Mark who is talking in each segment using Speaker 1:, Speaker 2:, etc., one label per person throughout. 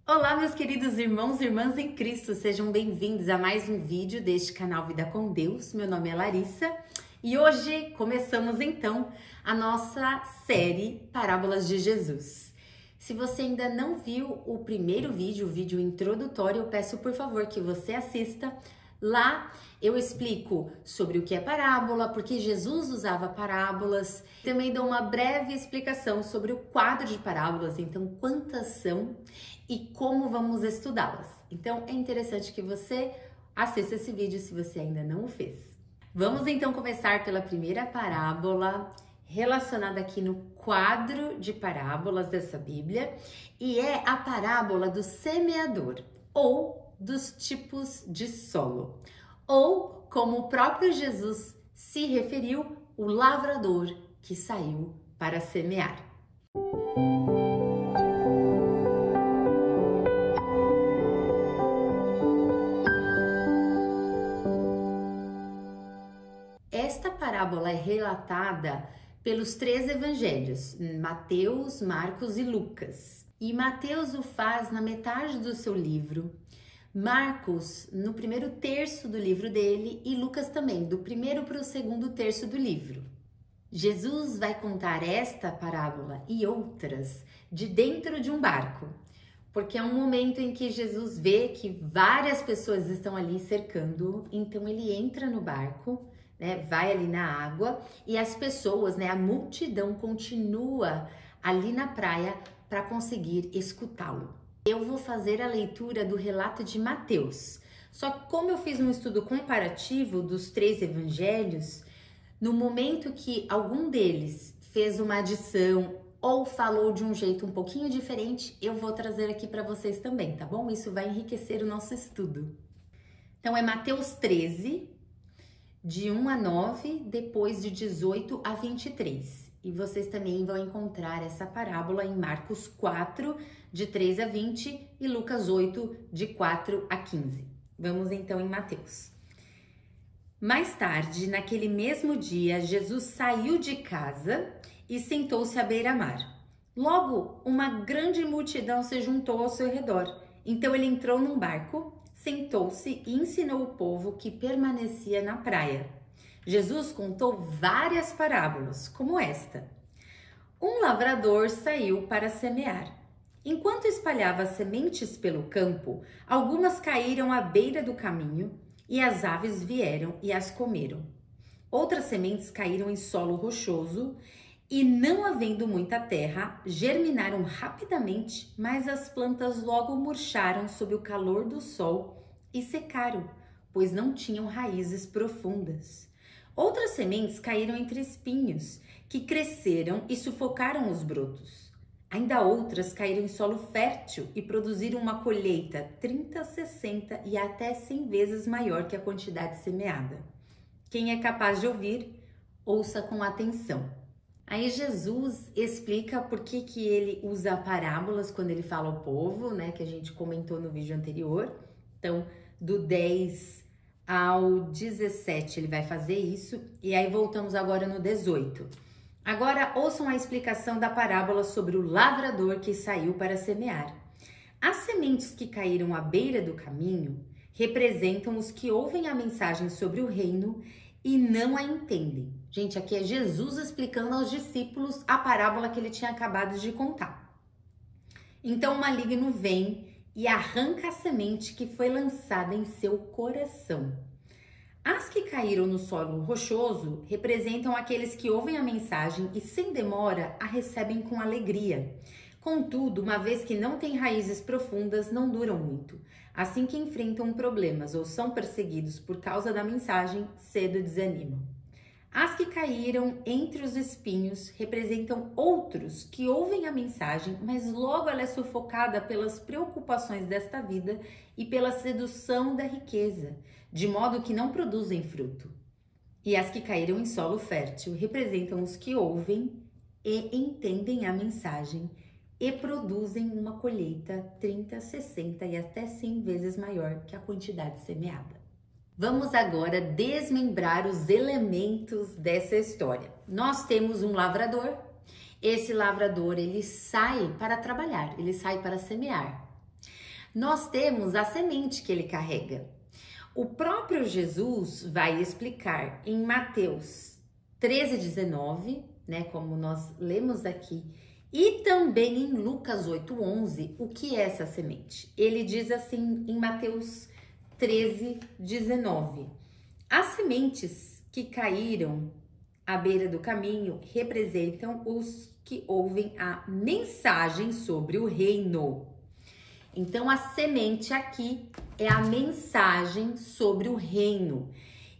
Speaker 1: Olá, meus queridos irmãos e irmãs em Cristo, sejam bem-vindos a mais um vídeo deste canal Vida com Deus. Meu nome é Larissa e hoje começamos então a nossa série Parábolas de Jesus. Se você ainda não viu o primeiro vídeo, o vídeo introdutório, eu peço por favor que você assista. Lá eu explico sobre o que é parábola, porque Jesus usava parábolas. Também dou uma breve explicação sobre o quadro de parábolas, então quantas são e como vamos estudá-las. Então é interessante que você assista esse vídeo se você ainda não o fez. Vamos então começar pela primeira parábola relacionada aqui no quadro de parábolas dessa Bíblia, e é a parábola do semeador, ou dos tipos de solo, ou como o próprio Jesus se referiu, o lavrador que saiu para semear. Esta parábola é relatada pelos três evangelhos, Mateus, Marcos e Lucas. E Mateus o faz na metade do seu livro, Marcos no primeiro terço do livro dele e Lucas também, do primeiro para o segundo terço do livro. Jesus vai contar esta parábola e outras de dentro de um barco, porque é um momento em que Jesus vê que várias pessoas estão ali cercando, então ele entra no barco, vai ali na água e as pessoas, a multidão continua ali na praia para conseguir escutá-lo. Eu vou fazer a leitura do relato de Mateus. Só que como eu fiz um estudo comparativo dos três evangelhos, no momento que algum deles fez uma adição ou falou de um jeito um pouquinho diferente, eu vou trazer aqui para vocês também, tá bom? Isso vai enriquecer o nosso estudo. Então é Mateus 13, de 1 a 9, depois de 18 a 23. E vocês também vão encontrar essa parábola em Marcos 4, de 3 a 20 e Lucas 8, de 4 a 15. Vamos então em Mateus. Mais tarde, naquele mesmo dia, Jesus saiu de casa e sentou-se à beira-mar. Logo, uma grande multidão se juntou ao seu redor. Então ele entrou num barco, sentou-se e ensinou o povo que permanecia na praia. Jesus contou várias parábolas, como esta. Um lavrador saiu para semear. Enquanto espalhava sementes pelo campo, algumas caíram à beira do caminho e as aves vieram e as comeram. Outras sementes caíram em solo rochoso e, não havendo muita terra, germinaram rapidamente, mas as plantas logo murcharam sob o calor do sol e secaram, pois não tinham raízes profundas. Outras sementes caíram entre espinhos, que cresceram e sufocaram os brotos. Ainda outras caíram em solo fértil e produziram uma colheita 30, 60 e até 100 vezes maior que a quantidade semeada. Quem é capaz de ouvir, ouça com atenção. Aí Jesus explica por que ele usa parábolas quando ele fala ao povo, que a gente comentou no vídeo anterior. Então, do 10 ao 17 ele vai fazer isso, e aí voltamos agora no 18. Agora ouçam a explicação da parábola sobre o lavrador que saiu para semear. As sementes que caíram à beira do caminho representam os que ouvem a mensagem sobre o reino e não a entendem. Gente, aqui é Jesus explicando aos discípulos a parábola que ele tinha acabado de contar. Então o maligno vem e arranca a semente que foi lançada em seu coração. As que caíram no solo rochoso representam aqueles que ouvem a mensagem e, sem demora, a recebem com alegria. Contudo, uma vez que não têm raízes profundas, não duram muito. Assim que enfrentam problemas ou são perseguidos por causa da mensagem, cedo desanimam. As que caíram entre os espinhos representam outros que ouvem a mensagem, mas logo ela é sufocada pelas preocupações desta vida e pela sedução da riqueza, de modo que não produzem fruto. E as que caíram em solo fértil representam os que ouvem e entendem a mensagem e produzem uma colheita 30, 60 e até 100 vezes maior que a quantidade semeada. Vamos agora desmembrar os elementos dessa história. Nós temos um lavrador. Esse lavrador, ele sai para trabalhar, ele sai para semear. nós temos a semente que ele carrega. O próprio Jesus vai explicar em Mateus 13:19, né, como nós lemos aqui, e também em Lucas 8:11, o que é essa semente. Ele diz assim em Mateus 13:19: as sementes que caíram à beira do caminho representam os que ouvem a mensagem sobre o reino. Então, a semente aqui é a mensagem sobre o reino.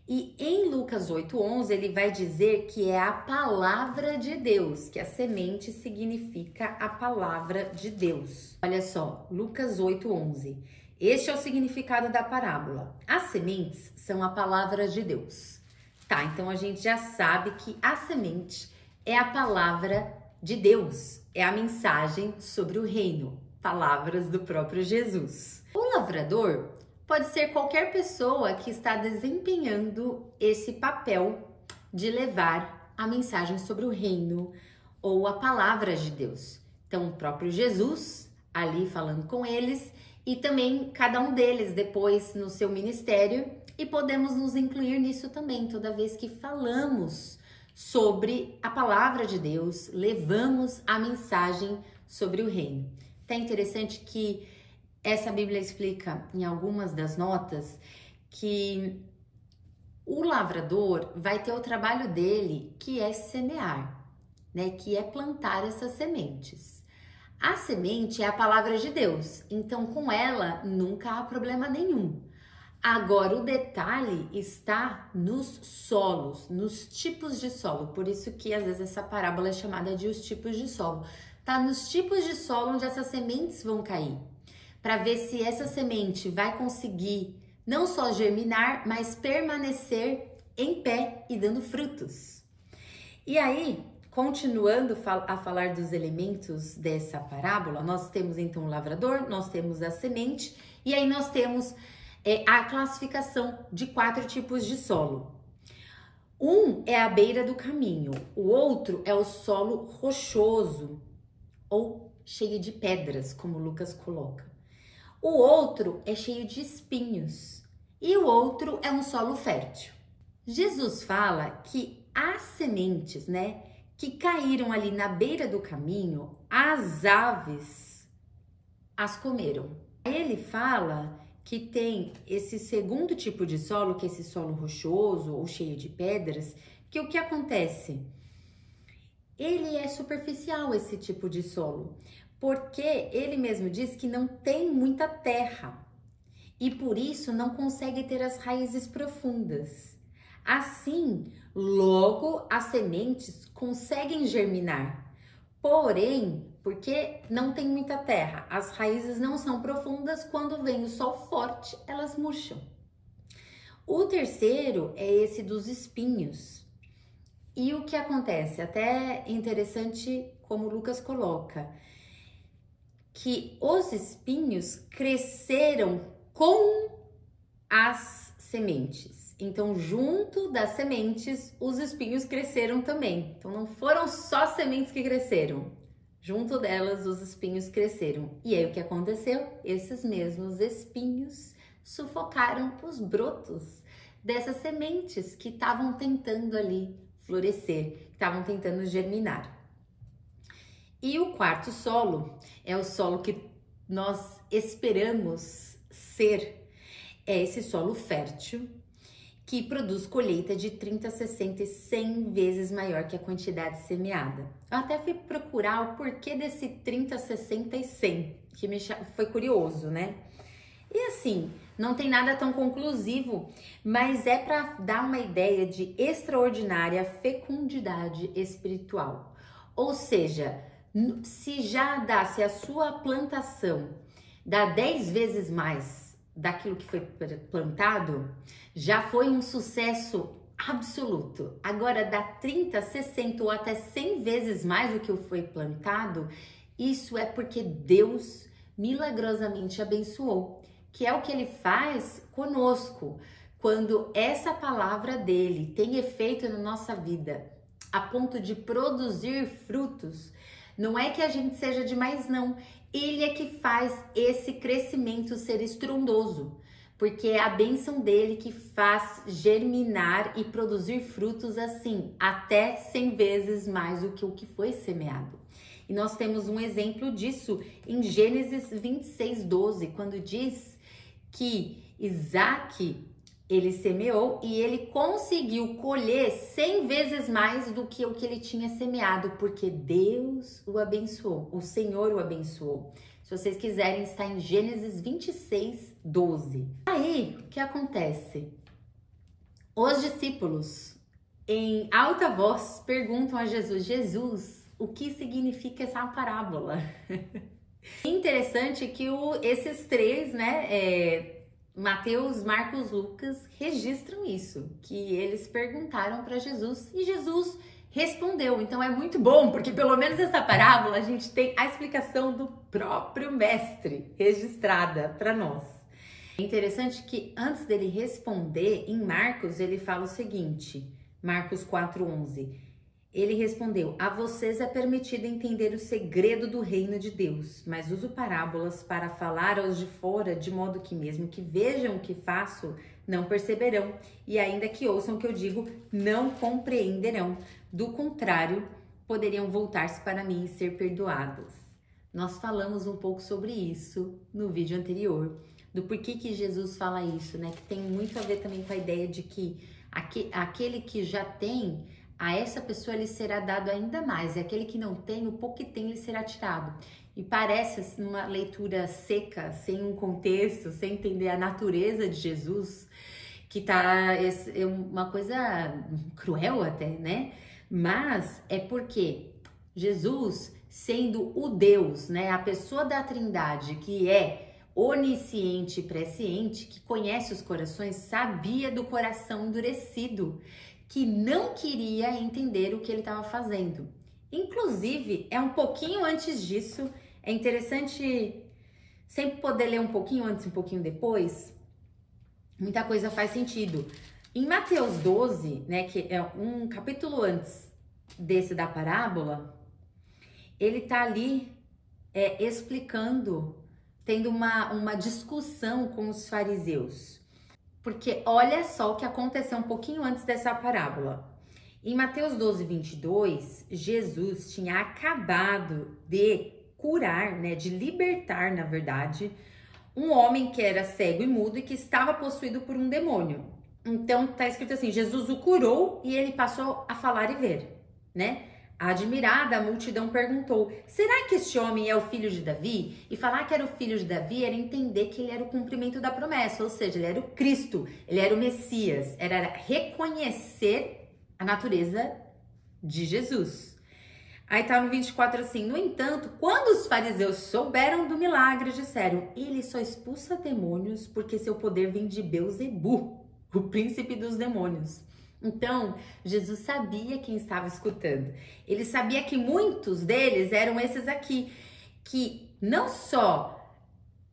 Speaker 1: E em Lucas 8:11, ele vai dizer que é a palavra de Deus, que a semente significa a palavra de Deus. Olha só, Lucas 8:11. Este é o significado da parábola. As sementes são a palavra de Deus. Tá, então a gente já sabe que a semente é a palavra de Deus, é a mensagem sobre o reino, palavras do próprio Jesus. O lavrador pode ser qualquer pessoa que está desempenhando esse papel de levar a mensagem sobre o reino ou a palavra de Deus. Então, o próprio Jesus ali falando com eles e também cada um deles depois no seu ministério, e podemos nos incluir nisso também toda vez que falamos sobre a palavra de Deus, levamos a mensagem sobre o reino. Tá interessante que essa Bíblia explica em algumas das notas que o lavrador vai ter o trabalho dele, que é semear, né? Que é plantar essas sementes. A semente é a palavra de Deus, então com ela nunca há problema nenhum. Agora, o detalhe está nos solos, nos tipos de solo. Por isso que às vezes essa parábola é chamada de os tipos de solo. Tá nos tipos de solo onde essas sementes vão cair, para ver se essa semente vai conseguir não só germinar, mas permanecer em pé e dando frutos. E aí, continuando a falar dos elementos dessa parábola, nós temos então o lavrador, nós temos a semente, e aí nós temos a classificação de 4 tipos de solo. Um é a beira do caminho, o outro é o solo rochoso ou cheio de pedras, como Lucas coloca. O outro é cheio de espinhos e o outro é um solo fértil. Jesus fala que as sementes, né, que caíram ali na beira do caminho, as aves as comeram. Ele fala que tem esse segundo tipo de solo, que é esse solo rochoso ou cheio de pedras, que o que acontece? Ele é superficial, esse tipo de solo, porque ele mesmo diz que não tem muita terra e por isso não consegue ter as raízes profundas. Assim, logo as sementes conseguem germinar, porém, porque não tem muita terra, as raízes não são profundas, quando vem o sol forte, elas murcham. O terceiro é esse dos espinhos. E o que acontece? Até interessante como o Lucas coloca, que os espinhos cresceram com as sementes. Então, junto das sementes, os espinhos cresceram também. Então, não foram só sementes que cresceram. Junto delas, os espinhos cresceram. E aí, o que aconteceu? Esses mesmos espinhos sufocaram os brotos dessas sementes que estavam tentando ali florescer, que estavam tentando germinar. E o quarto solo é o solo que nós esperamos ser. É esse solo fértil, que produz colheita de 30, 60 e 100 vezes maior que a quantidade semeada. Eu até fui procurar o porquê desse 30, 60 e 100, que foi curioso, né? E assim, não tem nada tão conclusivo, mas é para dar uma ideia de extraordinária fecundidade espiritual. Ou seja, se a sua plantação dá 10 vezes mais daquilo que foi plantado, já foi um sucesso absoluto. Agora, dá 30, 60 ou até 100 vezes mais do que foi plantado, isso é porque Deus milagrosamente abençoou, que é o que Ele faz conosco. Quando essa palavra dele tem efeito na nossa vida, a ponto de produzir frutos, Não é que a gente seja demais, não. Ele é que faz esse crescimento ser estrondoso, porque é a bênção dele que faz germinar e produzir frutos assim, até 100 vezes mais do que o que foi semeado. E nós temos um exemplo disso em Gênesis 26:12, quando diz que Isaac, ele semeou e ele conseguiu colher 100 vezes mais do que o que ele tinha semeado, porque Deus o abençoou, o Senhor o abençoou. Se vocês quiserem, está em Gênesis 26:12. Aí, o que acontece? Os discípulos, em alta voz, perguntam a Jesus: Jesus, o que significa essa parábola? Interessante que esses três, né, Mateus, Marcos, Lucas, registram isso, que eles perguntaram para Jesus e Jesus respondeu. Então é muito bom, porque pelo menos essa parábola a gente tem a explicação do próprio mestre registrada para nós. É interessante que antes dele responder, em Marcos, ele fala o seguinte, Marcos 4:11. Ele respondeu: a vocês é permitido entender o segredo do reino de Deus, mas uso parábolas para falar aos de fora, de modo que mesmo que vejam o que faço, não perceberão, e ainda que ouçam o que eu digo, não compreenderão. Do contrário, poderiam voltar-se para mim e ser perdoados. Nós falamos um pouco sobre isso no vídeo anterior, do porquê que Jesus fala isso, né? Que tem muito a ver também com a ideia de que aquele que já tem, a essa pessoa lhe será dado ainda mais, e aquele que não tem, o pouco que tem lhe será tirado. E parece assim, uma leitura seca, sem um contexto, sem entender a natureza de Jesus, que é uma coisa cruel até, né? Mas é porque Jesus, sendo o Deus, né, a pessoa da Trindade, que é onisciente e presciente, que conhece os corações, sabia do coração endurecido, que não queria entender o que ele estava fazendo. Inclusive, é um pouquinho antes disso, é interessante sempre poder ler um pouquinho antes, um pouquinho depois, muita coisa faz sentido. Em Mateus 12, né, que é um capítulo antes desse da parábola, ele tá ali explicando, tendo uma discussão com os fariseus. Porque olha só o que aconteceu um pouquinho antes dessa parábola. Em Mateus 12:22, Jesus tinha acabado de curar, né, de libertar, na verdade, um homem que era cego e mudo e que estava possuído por um demônio. Então tá escrito assim, Jesus o curou e ele passou a falar e ver, né? Admirada, a multidão perguntou: será que este homem é o filho de Davi? E falar que era o filho de Davi era entender que ele era o cumprimento da promessa, ou seja, ele era o Cristo, ele era o Messias, era reconhecer a natureza de Jesus. Aí tá no 24 assim: no entanto, quando os fariseus souberam do milagre, disseram: ele só expulsa demônios porque seu poder vem de Beelzebu, o príncipe dos demônios. Então, Jesus sabia quem estava escutando. Ele sabia que muitos deles eram esses aqui, que não só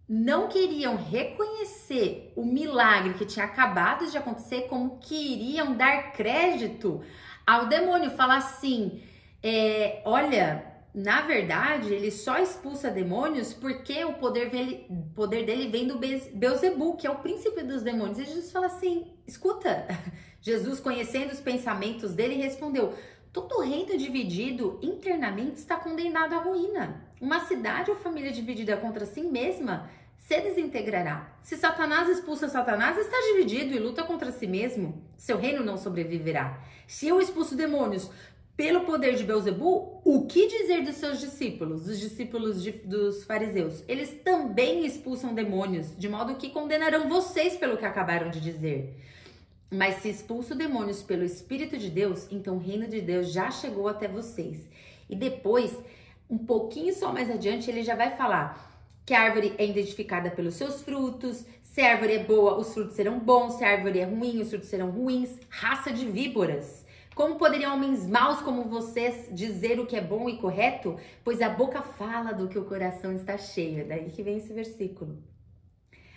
Speaker 1: não queriam reconhecer o milagre que tinha acabado de acontecer, como queriam dar crédito ao demônio. Falar assim, olha, na verdade, ele só expulsa demônios porque o poder dele vem do Beelzebu, que é o príncipe dos demônios. E Jesus fala assim, escuta... Jesus, conhecendo os pensamentos dele, respondeu: todo reino dividido internamente está condenado à ruína. Uma cidade ou família dividida contra si mesma se desintegrará. Se Satanás expulsa Satanás, está dividido e luta contra si mesmo. Seu reino não sobreviverá. Se eu expulso demônios pelo poder de Beelzebu, o que dizer dos seus discípulos, dos discípulos dos fariseus? Eles também expulsam demônios, de modo que condenarão vocês pelo que acabaram de dizer. Mas se expulso demônios pelo Espírito de Deus, então o reino de Deus já chegou até vocês. E depois, um pouquinho só mais adiante, ele já vai falar que a árvore é identificada pelos seus frutos, se a árvore é boa, os frutos serão bons, se a árvore é ruim, os frutos serão ruins, raça de víboras. Como poderiam homens maus como vocês dizer o que é bom e correto? Pois a boca fala do que o coração está cheio. É daí que vem esse versículo.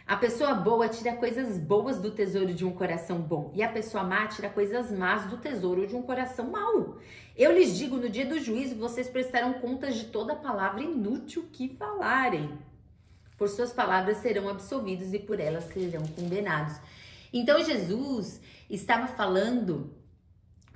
Speaker 1: A pessoa boa tira coisas boas do tesouro de um coração bom, e a pessoa má tira coisas más do tesouro de um coração mau. Eu lhes digo, no dia do juízo, vocês prestarão contas de toda palavra inútil que falarem. Por suas palavras serão absolvidos e por elas serão condenados. Então Jesus estava falando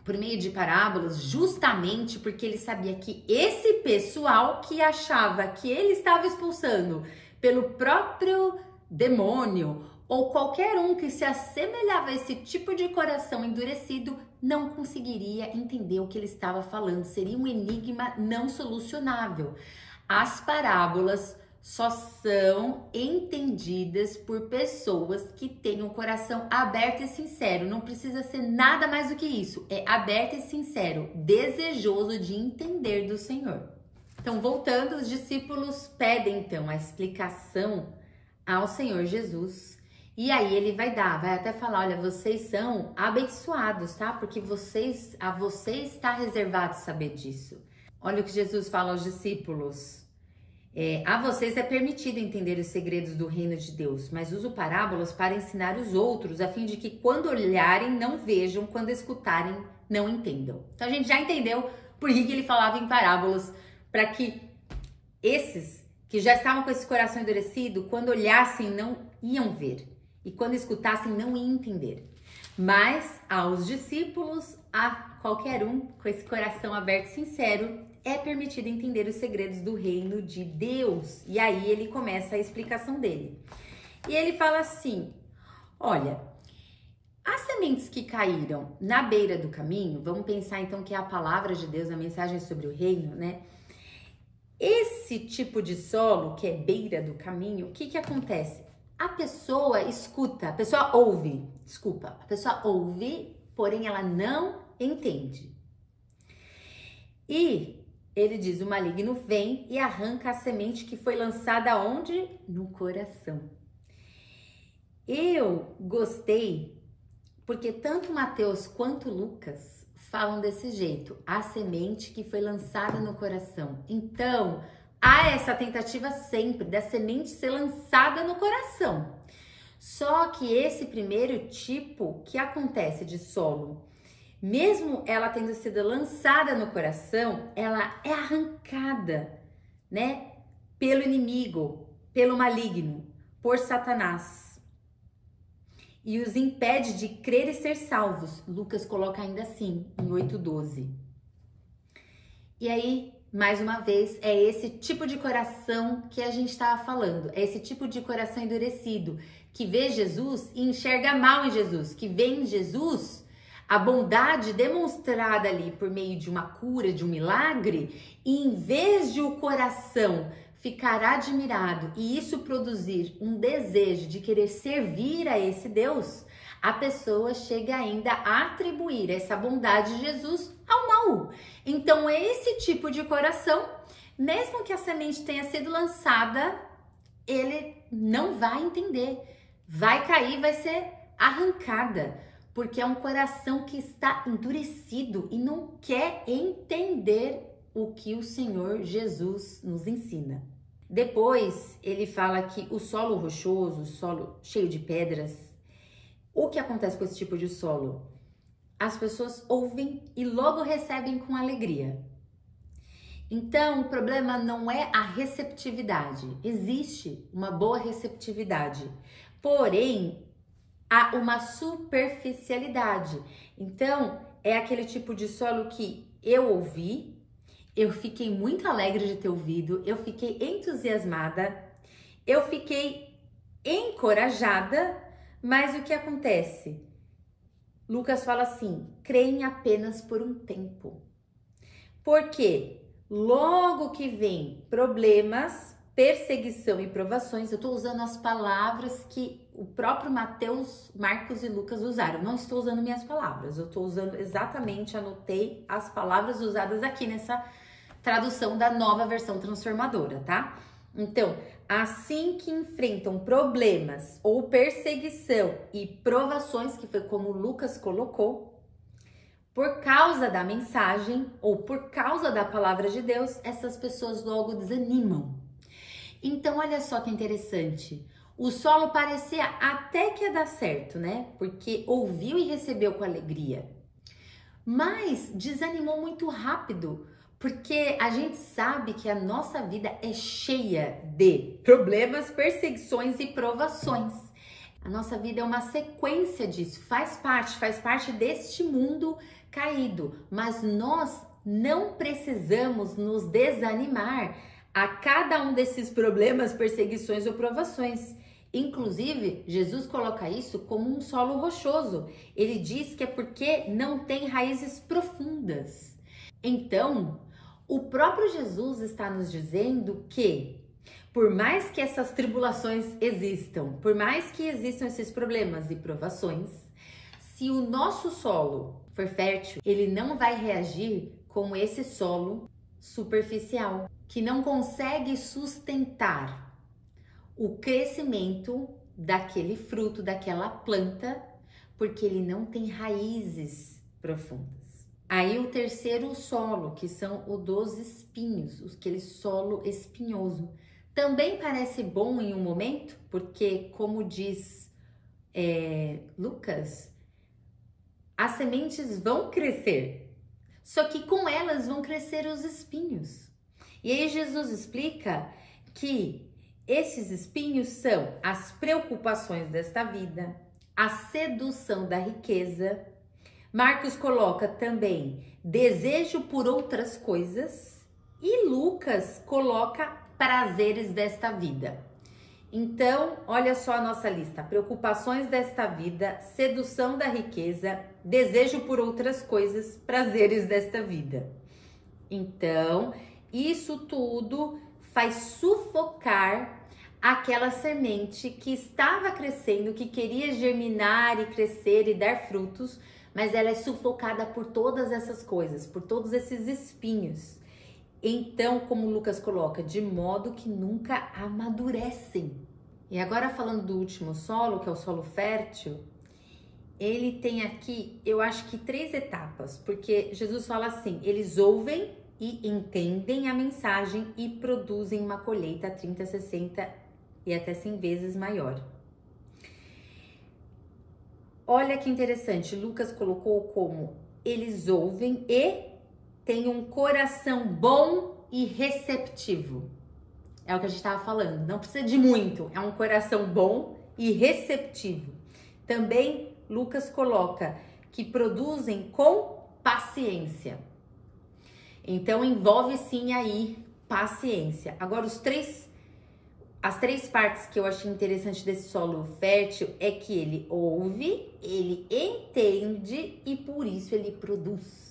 Speaker 1: por meio de parábolas justamente porque ele sabia que esse pessoal que achava que ele estava expulsando pelo próprio demônio ou qualquer um que se assemelhava a esse tipo de coração endurecido não conseguiria entender o que ele estava falando. Seria um enigma não solucionável. As parábolas só são entendidas por pessoas que têm um coração aberto e sincero. Não precisa ser nada mais do que isso. É aberto e sincero, desejoso de entender do Senhor. Então, voltando, os discípulos pedem então a explicação ao Senhor Jesus. E aí ele vai até falar, olha, vocês são abençoados, tá? Porque a vocês está reservado saber disso. Olha o que Jesus fala aos discípulos. A vocês é permitido entender os segredos do reino de Deus, mas uso parábolas para ensinar os outros, a fim de que quando olharem não vejam, quando escutarem não entendam. Então a gente já entendeu por que ele falava em parábolas, para que esses que já estavam com esse coração endurecido, quando olhassem não iam ver, e quando escutassem não iam entender. Mas aos discípulos, a qualquer um com esse coração aberto e sincero, é permitido entender os segredos do reino de Deus. E aí ele começa a explicação dele. E ele fala assim, olha, as sementes que caíram na beira do caminho, vamos pensar então que é a palavra de Deus, a mensagem sobre o reino, né? Esse tipo de solo, que é beira do caminho, o que acontece? A pessoa escuta, a pessoa ouve, porém ela não entende. E ele diz, o maligno vem e arranca a semente que foi lançada onde? No coração. Eu gostei, porque tanto Mateus quanto Lucas falam desse jeito, a semente que foi lançada no coração. Então, há essa tentativa sempre da semente ser lançada no coração. Só que esse primeiro tipo que acontece de solo, mesmo ela tendo sido lançada no coração, ela é arrancada, né? Pelo inimigo, pelo maligno, por Satanás. E os impede de crer e ser salvos. Lucas coloca ainda assim, em 8:12. E aí, mais uma vez, é esse tipo de coração que a gente estava falando. É esse tipo de coração endurecido, que vê Jesus e enxerga mal em Jesus, que vê em Jesus a bondade demonstrada ali por meio de uma cura, de um milagre, e em vez de o coração ficar admirado e isso produzir um desejo de querer servir a esse Deus, a pessoa chega ainda a atribuir essa bondade de Jesus ao mal. Então, esse tipo de coração, mesmo que a semente tenha sido lançada, ele não vai entender, vai cair, vai ser arrancada. Porque é um coração que está endurecido e não quer entender o que o Senhor Jesus nos ensina. Depois, ele fala que o solo rochoso, o solo cheio de pedras, o que acontece com esse tipo de solo? As pessoas ouvem e logo recebem com alegria. Então, o problema não é a receptividade. Existe uma boa receptividade, porém, há uma superficialidade. Então, é aquele tipo de solo que eu ouvi, eu fiquei muito alegre de ter ouvido, eu fiquei entusiasmada, eu fiquei encorajada, mas o que acontece? Lucas fala assim, creem apenas por um tempo. Porque logo que vem problemas, perseguição e provações, eu estou usando as palavras que o próprio Mateus, Marcos e Lucas usaram. Não estou usando minhas palavras, eu estou usando exatamente, anotei as palavras usadas aqui nessa tradução da Nova Versão Transformadora, tá? Então, assim que enfrentam problemas ou perseguição e provações, que foi como Lucas colocou, por causa da mensagem ou por causa da palavra de Deus, essas pessoas logo desanimam. Então, olha só que interessante. O solo parecia até que ia dar certo, né? Porque ouviu e recebeu com alegria. Mas desanimou muito rápido, porque a gente sabe que a nossa vida é cheia de problemas, perseguições e provações. A nossa vida é uma sequência disso, faz parte deste mundo caído, mas nós não precisamos nos desanimar a cada um desses problemas, perseguições ou provações. Inclusive, Jesus coloca isso como um solo rochoso. Ele diz que é porque não tem raízes profundas. Então, o próprio Jesus está nos dizendo que, por mais que essas tribulações existam, por mais que existam esses problemas e provações, se o nosso solo for fértil, ele não vai reagir como esse solo superficial, que não consegue sustentar o crescimento daquele fruto, daquela planta, porque ele não tem raízes profundas. Aí o terceiro solo, que são o dos espinhos, aquele solo espinhoso. Também parece bom em um momento, porque como diz Lucas, as sementes vão crescer, só que com elas vão crescer os espinhos. E aí Jesus explica que esses espinhos são as preocupações desta vida, a sedução da riqueza. Marcos coloca também desejo por outras coisas e Lucas coloca prazeres desta vida. Então, olha só a nossa lista: preocupações desta vida, sedução da riqueza, desejo por outras coisas, prazeres desta vida. Então, isso tudo faz sufocar aquela semente que estava crescendo, que queria germinar e crescer e dar frutos, mas ela é sufocada por todas essas coisas, por todos esses espinhos. Então, como o Lucas coloca, de modo que nunca amadurecem. E agora falando do último solo, que é o solo fértil, ele tem aqui, eu acho que 3 etapas, porque Jesus fala assim, eles ouvem e entendem a mensagem e produzem uma colheita 30, 60 e até 100 vezes maior. Olha que interessante, Lucas colocou como eles ouvem e têm um coração bom e receptivo. É o que a gente estava falando, não precisa de muito, é um coração bom e receptivo. Também Lucas coloca que produzem com paciência. Então envolve sim aí paciência. Agora as três partes que eu achei interessante desse solo fértil é que ele ouve, ele entende e por isso ele produz.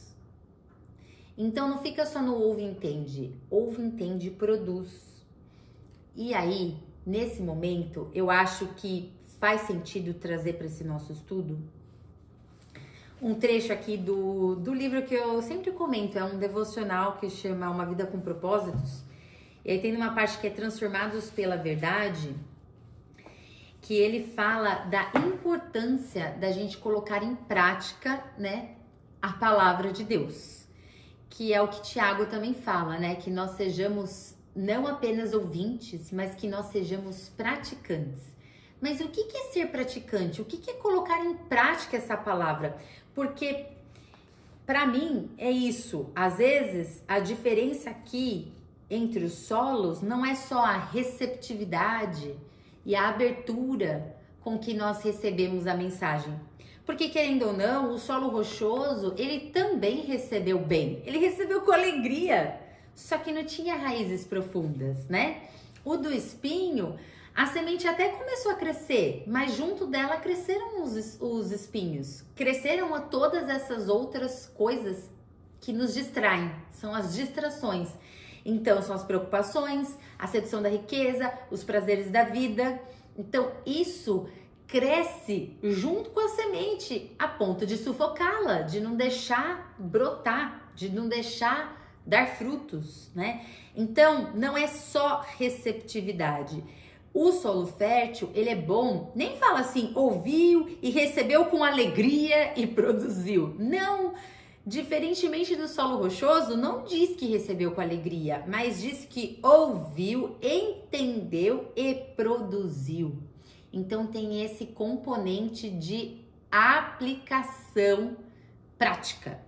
Speaker 1: Então não fica só no ouve, entende e produz. E aí, nesse momento, eu acho que faz sentido trazer para esse nosso estudo um trecho aqui do livro que eu sempre comento, é um devocional que chama Uma Vida com Propósitos. E aí tem uma parte que é Transformados pela Verdade, que ele fala da importância da gente colocar em prática, né, a palavra de Deus. Que é o que Tiago também fala, né, que nós sejamos não apenas ouvintes, mas que nós sejamos praticantes. Mas o que é ser praticante? O que é colocar em prática essa palavra? Porque, para mim, é isso. Às vezes, a diferença aqui entre os solos não é só a receptividade e a abertura com que nós recebemos a mensagem. Porque, querendo ou não, o solo rochoso, ele também recebeu bem. Ele recebeu com alegria, só que não tinha raízes profundas, né? O do espinho, a semente até começou a crescer, mas junto dela cresceram os espinhos. Cresceram a todas essas outras coisas que nos distraem, são as distrações. Então, são as preocupações, a sedução da riqueza, os prazeres da vida. Então, isso cresce junto com a semente, a ponto de sufocá-la, de não deixar brotar, de não deixar dar frutos, né? Então, não é só receptividade. O solo fértil, ele é bom, nem fala assim, ouviu e recebeu com alegria e produziu. Não, diferentemente do solo rochoso, não diz que recebeu com alegria, mas diz que ouviu, entendeu e produziu. Então tem esse componente de aplicação prática,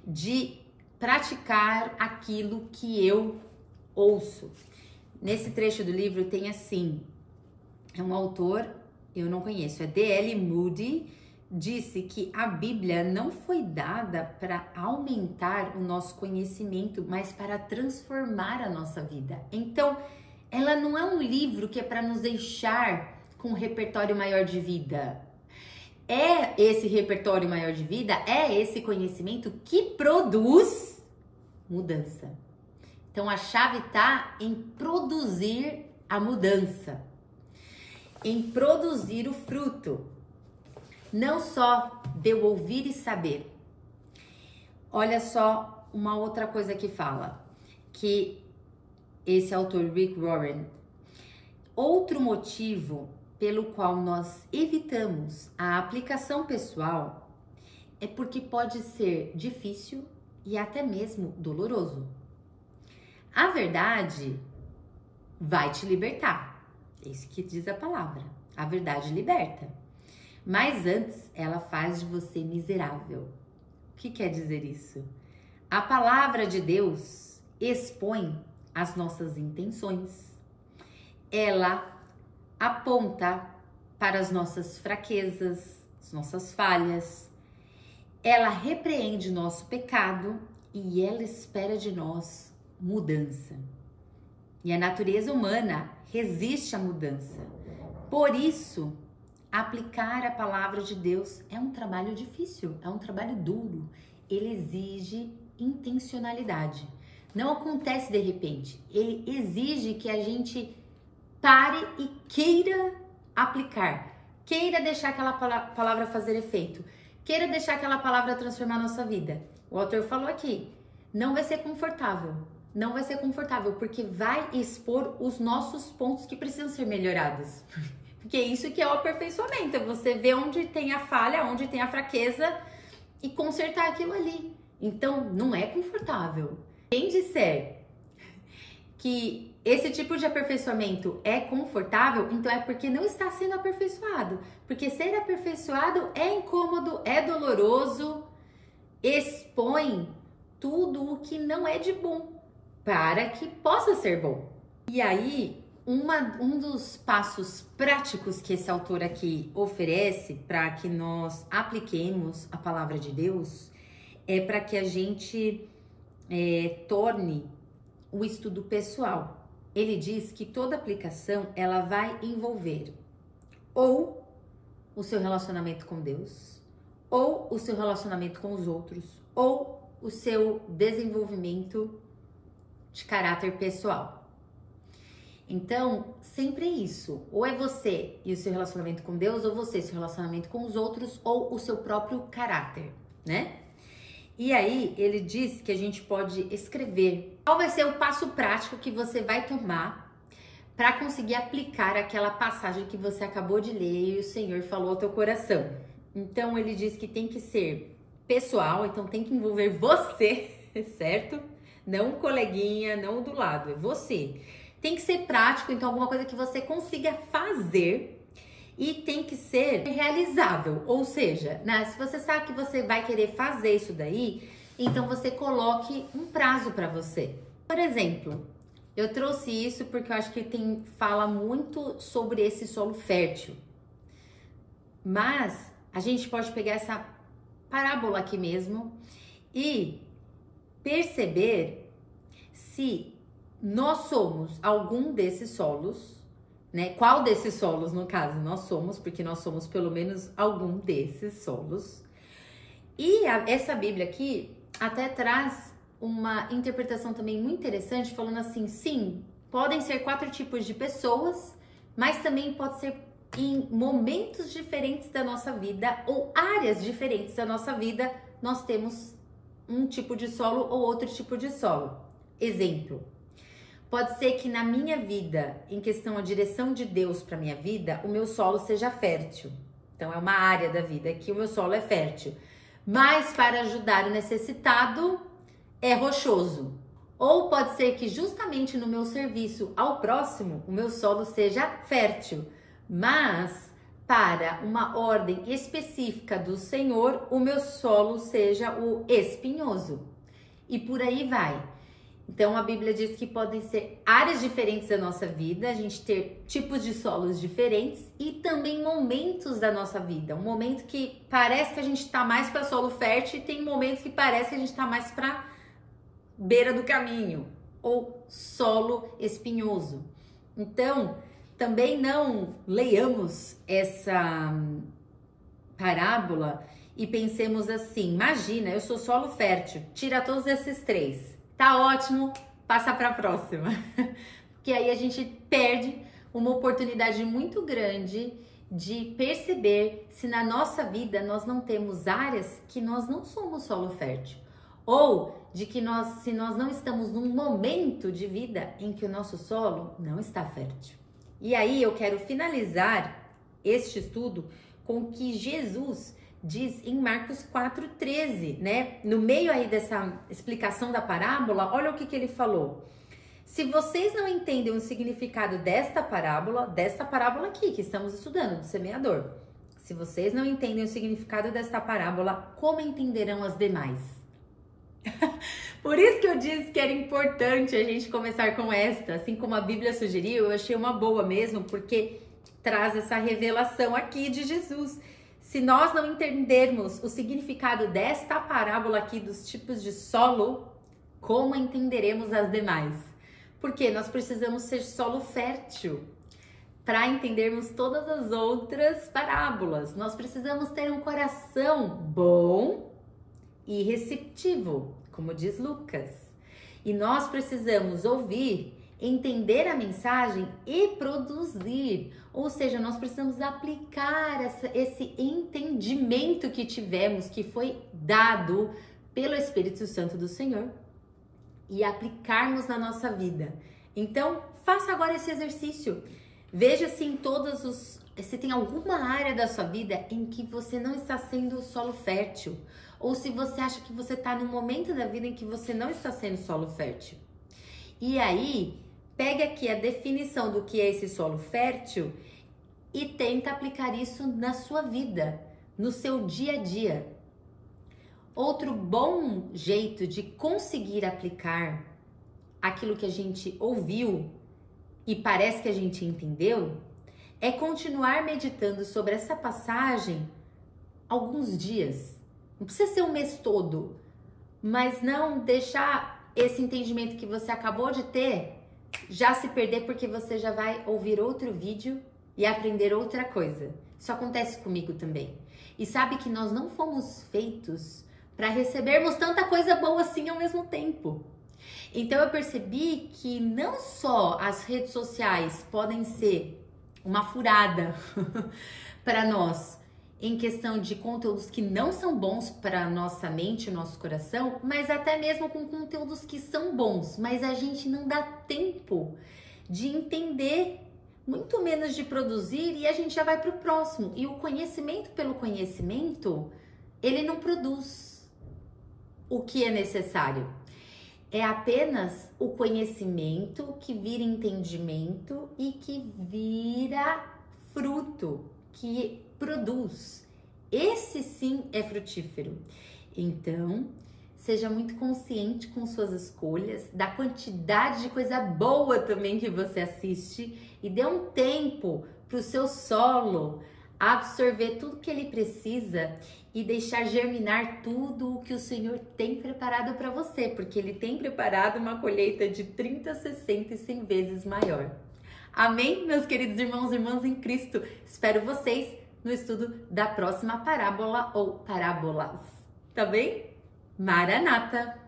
Speaker 1: de praticar aquilo que eu ouço. Nesse trecho do livro tem assim, é um autor, eu não conheço, é D.L. Moody, disse que a Bíblia não foi dada para aumentar o nosso conhecimento, mas para transformar a nossa vida. Então, ela não é um livro que é para nos deixar com um repertório maior de vida. É esse repertório maior de vida, é esse conhecimento que produz mudança. Então, a chave está em produzir a mudança, em produzir o fruto. Não só de eu ouvir e saber. Olha só uma outra coisa que fala, que esse autor Rick Warren, outro motivo pelo qual nós evitamos a aplicação pessoal é porque pode ser difícil e até mesmo doloroso. A verdade vai te libertar, é isso que diz a palavra, a verdade liberta. Mas antes, ela faz de você miserável. O que quer dizer isso? A palavra de Deus expõe as nossas intenções. Ela aponta para as nossas fraquezas, as nossas falhas. Ela repreende nosso pecado e ela espera de nós mudança. E a natureza humana resiste à mudança. Por isso, aplicar a palavra de Deus é um trabalho difícil, é um trabalho duro. Ele exige intencionalidade. Não acontece de repente. Ele exige que a gente pare e queira aplicar. Queira deixar aquela palavra fazer efeito. Queira deixar aquela palavra transformar a nossa vida. O autor falou aqui, não vai ser confortável. Não vai ser confortável, porque vai expor os nossos pontos que precisam ser melhorados. Porque é isso que é o aperfeiçoamento, é você ver onde tem a falha, onde tem a fraqueza e consertar aquilo ali. Então, não é confortável. Quem disser que esse tipo de aperfeiçoamento é confortável, então é porque não está sendo aperfeiçoado. Porque ser aperfeiçoado é incômodo, é doloroso, expõe tudo o que não é de bom para que possa ser bom. E aí, um dos passos práticos que esse autor aqui oferece para que nós apliquemos a palavra de Deus é para que a gente torne o estudo pessoal. Ele diz que toda aplicação ela vai envolver ou o seu relacionamento com Deus, ou o seu relacionamento com os outros, ou o seu desenvolvimento de caráter pessoal. Então, sempre é isso. Ou é você e o seu relacionamento com Deus, ou você e o seu relacionamento com os outros, ou o seu próprio caráter, né? E aí, ele diz que a gente pode escrever qual vai ser o passo prático que você vai tomar para conseguir aplicar aquela passagem que você acabou de ler e o Senhor falou ao teu coração. Então, ele diz que tem que ser pessoal, então tem que envolver você, certo? Não um coleguinha, não do lado, é você. Tem que ser prático, então alguma coisa que você consiga fazer e tem que ser realizável. Ou seja, né, se você sabe que você vai querer fazer isso daí, então você coloque um prazo para você. Por exemplo, eu trouxe isso porque eu acho que fala muito sobre esse solo fértil. Mas a gente pode pegar essa parábola aqui mesmo e perceber se nós somos algum desses solos, né? Qual desses solos, no caso, nós somos, porque nós somos pelo menos algum desses solos. E essa Bíblia aqui até traz uma interpretação também muito interessante, falando assim, sim, podem ser 4 tipos de pessoas, mas também pode ser em momentos diferentes da nossa vida ou áreas diferentes da nossa vida, nós temos um tipo de solo ou outro tipo de solo. Exemplo, pode ser que na minha vida, em questão a direção de Deus para minha vida, o meu solo seja fértil. Então é uma área da vida que o meu solo é fértil. Mas para ajudar o necessitado é rochoso. Ou pode ser que justamente no meu serviço ao próximo, o meu solo seja fértil. mas para uma ordem específica do Senhor, o meu solo seja o espinhoso. E por aí vai. Então a Bíblia diz que podem ser áreas diferentes da nossa vida, a gente ter tipos de solos diferentes e também momentos da nossa vida. Um momento que parece que a gente está mais para solo fértil e tem momentos que parece que a gente está mais para beira do caminho ou solo espinhoso. Então, também não leiamos essa parábola e pensemos assim: imagina, eu sou solo fértil, tira todos esses três, tá ótimo, passa para a próxima. Porque aí a gente perde uma oportunidade muito grande de perceber se na nossa vida nós não temos áreas que nós não somos solo fértil, ou de que se nós não estamos num momento de vida em que o nosso solo não está fértil. E aí eu quero finalizar este estudo com o que Jesus diz em Marcos 4,13, né? No meio aí dessa explicação da parábola, olha o que ele falou. Se vocês não entendem o significado desta parábola aqui que estamos estudando, do semeador. Se vocês não entendem o significado desta parábola, como entenderão as demais? Por isso que eu disse que era importante a gente começar com esta, assim como a Bíblia sugeriu, eu achei uma boa mesmo, porque traz essa revelação aqui de Jesus. Se nós não entendermos o significado desta parábola aqui dos tipos de solo, como entenderemos as demais? Porque nós precisamos ser solo fértil para entendermos todas as outras parábolas. Nós precisamos ter um coração bom e receptivo, como diz Lucas. E nós precisamos ouvir, entender a mensagem e produzir. Ou seja, nós precisamos aplicar esse entendimento que tivemos, que foi dado pelo Espírito Santo do Senhor, e aplicarmos na nossa vida. Então, faça agora esse exercício. Veja se tem alguma área da sua vida em que você não está sendo solo fértil, ou se você acha que você está num momento da vida em que você não está sendo solo fértil. E aí, pegue aqui a definição do que é esse solo fértil e tenta aplicar isso na sua vida, no seu dia a dia. Outro bom jeito de conseguir aplicar aquilo que a gente ouviu e parece que a gente entendeu é continuar meditando sobre essa passagem alguns dias. Não precisa ser um mês todo, mas não deixar esse entendimento que você acabou de ter já se perder, porque você já vai ouvir outro vídeo e aprender outra coisa. Isso acontece comigo também. E sabe que nós não fomos feitos para recebermos tanta coisa boa assim ao mesmo tempo. Então eu percebi que não só as redes sociais podem ser uma furada para nós em questão de conteúdos que não são bons para nossa mente e nosso coração, mas até mesmo com conteúdos que são bons, mas a gente não dá tempo de entender, muito menos de produzir, e a gente já vai para o próximo. E o conhecimento pelo conhecimento, ele não produz o que é necessário. É apenas o conhecimento que vira entendimento e que vira fruto, que produz. Esse sim é frutífero. Então, seja muito consciente com suas escolhas, da quantidade de coisa boa também que você assiste e dê um tempo para o seu solo absorver tudo que ele precisa e deixar germinar tudo o que o Senhor tem preparado para você, porque Ele tem preparado uma colheita de 30, 60 e 100 vezes maior. Amém, meus queridos irmãos e irmãs em Cristo? Espero vocês no estudo da próxima parábola ou parábolas. Tá bem? Maranata!